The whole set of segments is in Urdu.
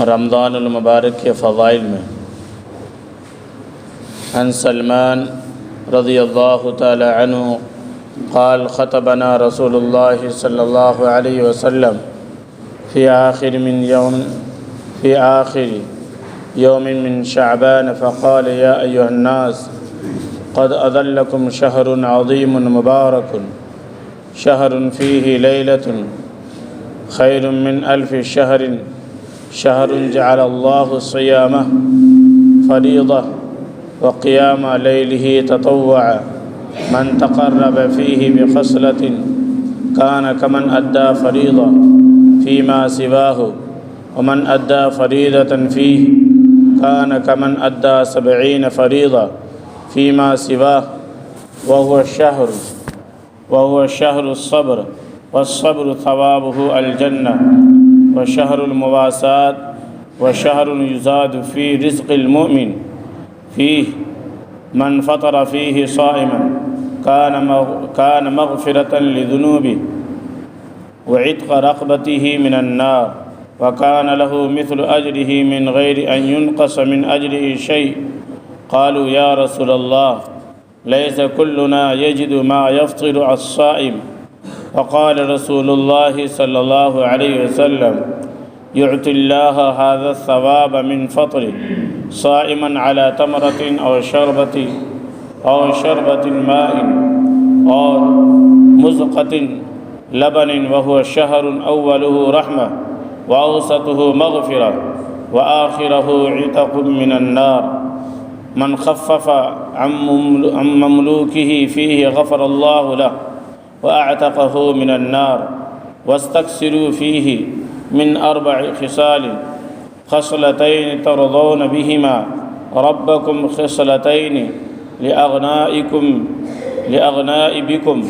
رمضان المبارک کے فضائل میں عن سلمان رضی اللہ تعالی عنہ قال خطبنا رسول اللہ صلی اللہ علیہ وسلم فی آخر یوم من شعبان فقال یا ایہا الناس قد اظلکم شہر عظیم مبارک شہر فیہ لیلۃ خیر من الف شہر شہر جعل اللہ صیامہ فریضہ وقیام لیلہ تطوعا من تقرب فیہ بخصلۃ کان کمن ادى فریضہ فیما سواہ ومن ادى فریضۃ فیہ کان کمن ادى 70 فریضہ فیما سواہ وهو شہر الصبر والصبر ثوابه الجنہ وشہر المواساة وشہر یزاد فی رزق المؤمن فیہ من فطر فیہ صائما کان مغفرة لذنوبه وعتق رقبته من النار وكان له مثل أجره من غير أن ينقص من أجره شيء قالوا يا رسول الله ليس كلنا يجد ما يفطر الصائم وقال رسول الله صلى الله عليه وسلم يعطي الله هذا الثواب من فطر صائما على تمرة أو شربة ماء أو مزقة لبن وهو شهر أوله رحمة وأوسطه مغفرة وآخره عتق من النار من خفف عن مملوكه فيه غفر الله له وأعتقه من النار واستكثروا فيه من 4 خصال خصلتين ترضون بهما ربكم خصلتين لأغنائبكم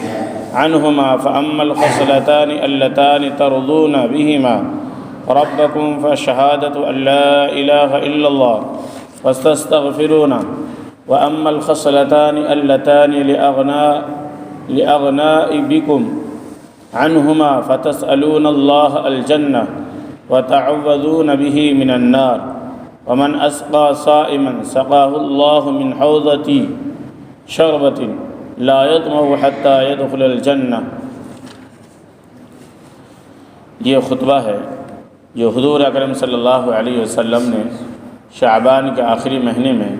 عنهما فأما الخصلتان اللتان ترضون بهما ربكم فشهادة أن لا إله إلا الله واستغفرونه وأما الخصلتان اللتان لأغنائبكم عنهما فتسألون الله الجنة وتعوذون به من النار ومن أسقى صائما سقاه الله من حوضة شربة لا يطمع حتى يدخل الجنة۔ یہ خطبہ ہے جو حضور اکرم صلی اللہ علیہ وسلم نے شعبان کے آخری مہینے میں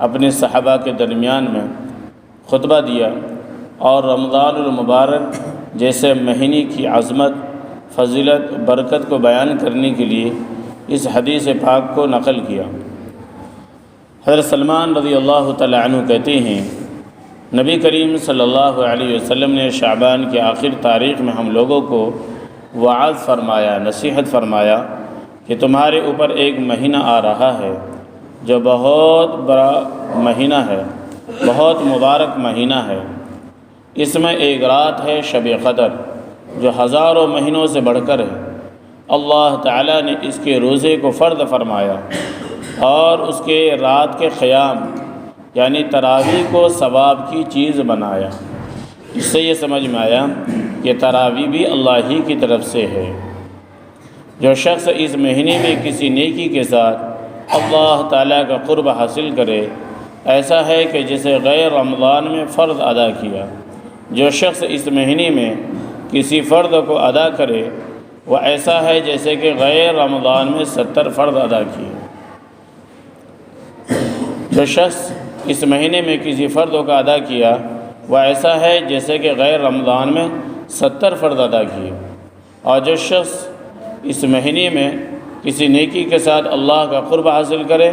اپنے صحابہ کے درمیان میں خطبہ دیا اور رمضان المبارک جیسے مہینے کی عظمت، فضیلت، برکت کو بیان کرنے کے لیے اس حدیث پاک کو نقل کیا۔ حضرت سلمان رضی اللہ تعالی عنہ کہتے ہیں نبی کریم صلی اللہ علیہ وسلم نے شعبان کی آخر تاریخ میں ہم لوگوں کو وعظ فرمایا، نصیحت فرمایا کہ تمہارے اوپر ایک مہینہ آ رہا ہے جو بہت بڑا مہینہ ہے، بہت مبارک مہینہ ہے۔ اس میں ایک رات ہے شب قدر جو ہزاروں مہینوں سے بڑھ کر ہے۔ اللہ تعالیٰ نے اس کے روزے کو فرض فرمایا اور اس کے رات کے قیام یعنی تراویح کو ثواب کی چیز بنایا۔ اس سے یہ سمجھ میں آیا کہ تراویح بھی اللہ ہی کی طرف سے ہے۔ جو شخص اس مہینے میں کسی نیکی کے ساتھ اللہ تعالیٰ کا قرب حاصل کرے ایسا ہے کہ جسے غیر رمضان میں فرض ادا کیا۔ جو شخص اس مہینے میں کسی فرض کو ادا کرے وہ ایسا ہے جیسے کہ غیر رمضان میں 70 فرض ادا کیے۔ جو شخص اس مہینے میں کسی فرض کا ادا کیا وہ ایسا ہے جیسے کہ غیر رمضان میں 70 فرض ادا کیے۔ اور جو شخص اس مہینے میں کسی نیکی کے ساتھ اللہ کا قرب حاصل کرے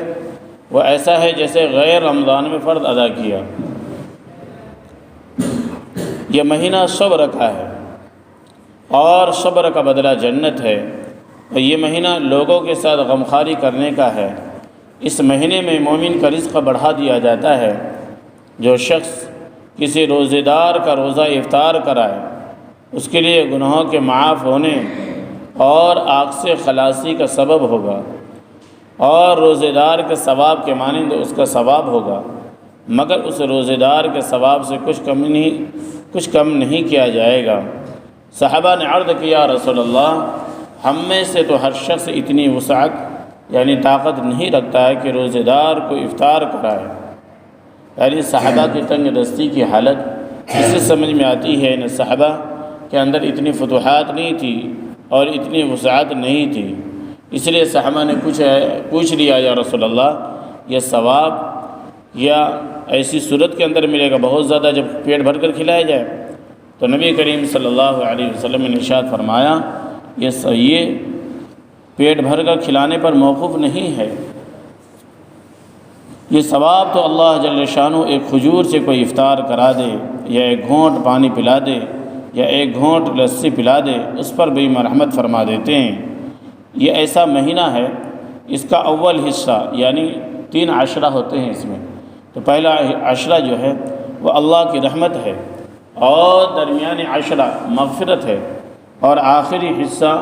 وہ ایسا ہے جیسے غیر رمضان میں فرض ادا کیا۔ یہ مہینہ صبر کا ہے اور صبر کا بدلہ جنت ہے، اور یہ مہینہ لوگوں کے ساتھ غمخواری کرنے کا ہے۔ اس مہینے میں مومن کا رزق بڑھا دیا جاتا ہے۔ جو شخص کسی روزے دار کا روزہ افطار کرائے اس کے لیے گناہوں کے معاف ہونے اور آگ سے خلاصی کا سبب ہوگا، اور روزے دار کے ثواب کے مانند اس کا ثواب ہوگا، مگر اس روزے دار کے ثواب سے کچھ کم نہیں کیا جائے گا۔ صحابہ نے عرض کیا رسول اللہ ہم میں سے تو ہر شخص اتنی وسعت یعنی طاقت نہیں رکھتا ہے کہ روزے دار کو افطار کرائے۔ یعنی صحابہ کی تنگ دستی کی حالت اس سے سمجھ میں آتی ہے ان صحابہ کے اندر اتنی فتوحات نہیں تھی اور اتنی وسعت نہیں تھی، اس لیے صحابہ نے پوچھ لیا یا رسول اللہ یہ ثواب یا ایسی صورت کے اندر ملے گا بہت زیادہ جب پیٹ بھر کر کھلایا جائے؟ تو نبی کریم صلی اللہ علیہ وسلم نے ارشاد فرمایا یہ پیٹ بھر کر کھلانے پر موقوف نہیں ہے، یہ ثواب تو اللہ جل شانہ ایک کھجور سے کوئی افطار کرا دے یا ایک گھونٹ پانی پلا دے یا ایک گھونٹ لسی پلا دے، اس پر بھی مرحمت فرما دیتے ہیں۔ یہ ایسا مہینہ ہے، اس کا اول حصہ یعنی 3 عشرہ ہوتے ہیں اس میں، تو پہلا عشرہ جو ہے وہ اللہ کی رحمت ہے اور درمیانی عشرہ مغفرت ہے اور آخری حصہ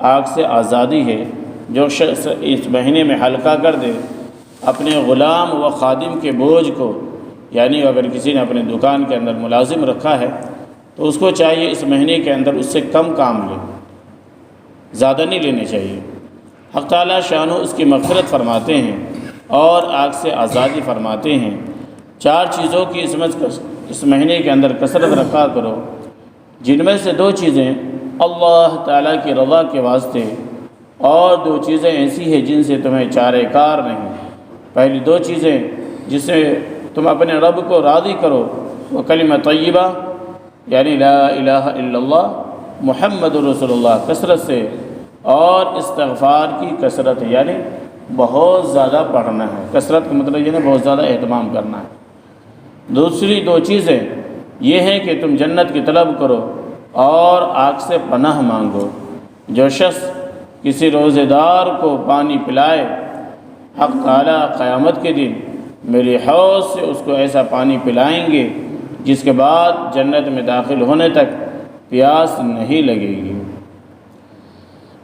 آگ سے آزادی ہے۔ جو شخص اس مہینے میں ہلکا کر دے اپنے غلام و خادم کے بوجھ کو، یعنی اگر کسی نے اپنے دکان کے اندر ملازم رکھا ہے تو اس کو چاہیے اس مہینے کے اندر اس سے کم کام لے، زیادہ نہیں لینے چاہیے۔ حق تعالیٰ شانہ اس کی مغفرت فرماتے ہیں اور آگ سے آزادی فرماتے ہیں۔ 4 چیزوں کی اس مہینے کے اندر کثرت رکھا کرو، جن میں سے 2 چیزیں اللہ تعالیٰ کی رضا کے واسطے اور 2 چیزیں ایسی ہیں جن سے تمہیں چارے کار نہیں۔ پہلی 2 چیزیں جس سے تم اپنے رب کو راضی کرو وہ کلمہ طیبہ یعنی لا الہ الا اللہ محمد رسول اللہ کثرت سے، اور استغفار کی کثرت یعنی بہت زیادہ پڑھنا ہے۔ کثرت کا مطلب یہ بہت زیادہ اہتمام کرنا ہے۔ دوسری 2 چیزیں یہ ہیں کہ تم جنت کی طلب کرو اور آگ سے پناہ مانگو۔ جو شخص کسی روزے دار کو پانی پلائے، حق تعالیٰ قیامت کے دن میری حوض سے اس کو ایسا پانی پلائیں گے جس کے بعد جنت میں داخل ہونے تک پیاس نہیں لگے گی۔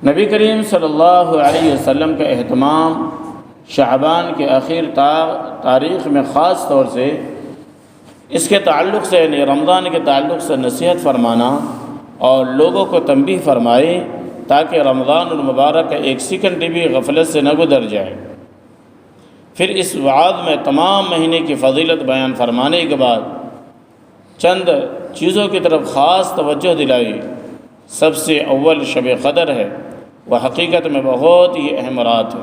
نبی کریم صلی اللہ علیہ وسلم کا اہتمام شعبان کے آخر تاریخ میں خاص طور سے اس کے تعلق سے یعنی رمضان کے تعلق سے نصیحت فرمانا اور لوگوں کو تنبیہ فرمائے تاکہ رمضان المبارک کا 1 سیکنڈ بھی غفلت سے نہ گزر جائے۔ پھر اس وعد میں تمام مہینے کی فضیلت بیان فرمانے کے بعد چند چیزوں کی طرف خاص توجہ دلائی۔ سب سے اول شب قدر ہے، وہ حقیقت میں بہت ہی اہم رات ہے۔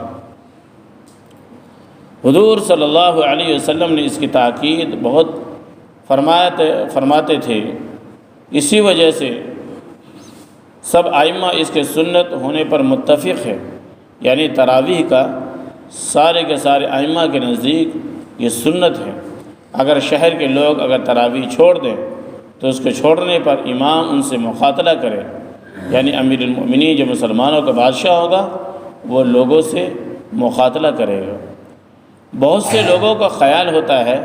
حضور صلی اللہ علیہ وسلم نے اس کی تاکید بہت فرماتے تھے، اسی وجہ سے سب ائمہ اس کے سنت ہونے پر متفق ہے، یعنی تراویح کا سارے کے سارے ائمہ کے نزدیک یہ سنت ہے۔ اگر شہر کے لوگ اگر تراویح چھوڑ دیں تو اس کو چھوڑنے پر امام ان سے مخاطلہ کرے، یعنی امیر المؤمنین جو مسلمانوں کا بادشاہ ہوگا وہ لوگوں سے مخاطلہ کرے گا۔ بہت سے لوگوں کا خیال ہوتا ہے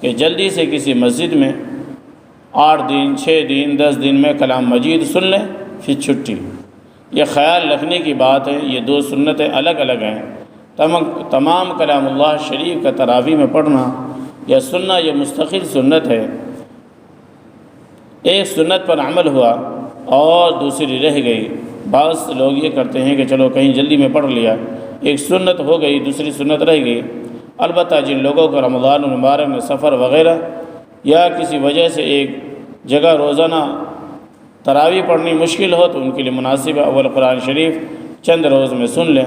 کہ جلدی سے کسی مسجد میں 8 دن 6 دن 10 دن میں کلام مجید سن لیں پھر چھٹی۔ یہ خیال رکھنے کی بات ہے، یہ 2 سنتیں الگ الگ ہیں۔ تمام کلام اللہ شریف کا تراویح میں پڑھنا یا سننا یہ مستقل سنت ہے۔ ایک سنت پر عمل ہوا اور دوسری رہ گئی۔ بعض لوگ یہ کرتے ہیں کہ چلو کہیں جلدی میں پڑھ لیا، ایک سنت ہو گئی دوسری سنت رہ گئی۔ البتہ جن لوگوں کو رمضان المبارک میں سفر وغیرہ یا کسی وجہ سے ایک جگہ روزانہ تراویح پڑھنی مشکل ہو تو ان کے لیے مناسب ہے اول قرآن شریف چند روز میں سن لیں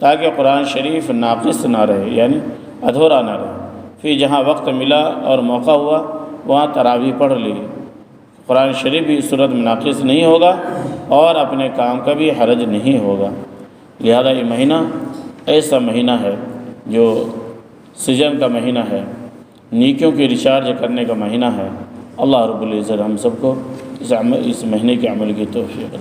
تاکہ قرآن شریف ناقص نہ رہے، یعنی ادھورا نہ رہے۔ پھر جہاں وقت ملا اور موقع ہوا وہاں تراویح پڑھ لی، قرآن شریف بھی اس صورت میں ناقص نہیں ہوگا اور اپنے کام کا بھی حرج نہیں ہوگا۔ لہذا یہ مہینہ ایسا مہینہ ہے جو سجن کا مہینہ ہے، نیکیوں کی ریچارج کرنے کا مہینہ ہے۔ اللہ رب العزت ہم سب کو اس مہینے کے عمل کی توفیق دے۔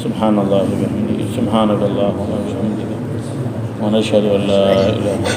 سبحان اللہ وبحمدہ، سبحانک اللہم وبحمدک، ونشہد ان لا الہ الا انت،